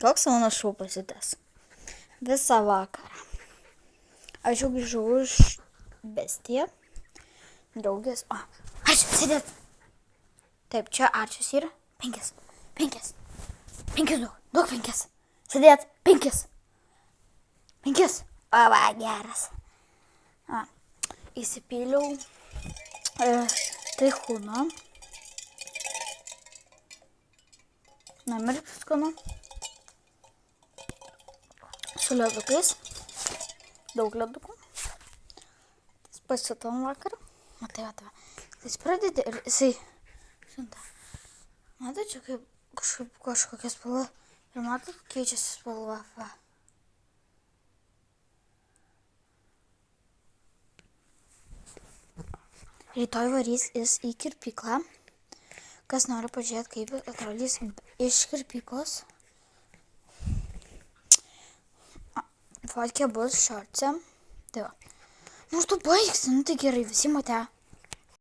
Koks mano šou pasitęs? Visą vakarą. Aš jau grįžau iš Bestiją. Draugės. O, Arčius, sėdėt. Taip, čia Arčius yra. 5. 5. 5 duok 5. Sėdėt. 5. 5. O, va, geras. Įsipyliau taihūną. Namirk skanu. Su ledukais. Daug ledukų. Pasitom vakarą. Matai, jis pradedi ir jisai šintą. Matai, čia kaip kažkokia spalva. Ir matai, keičiasi spalva. Va. Rytoj varys jis į kirpyklą. Kas nori pažiūrėti, kaip atrodys iš kirpyklos. Fotkė bus šortse. Tai va. Nors tu baigsi, nu tai gerai, visi matė.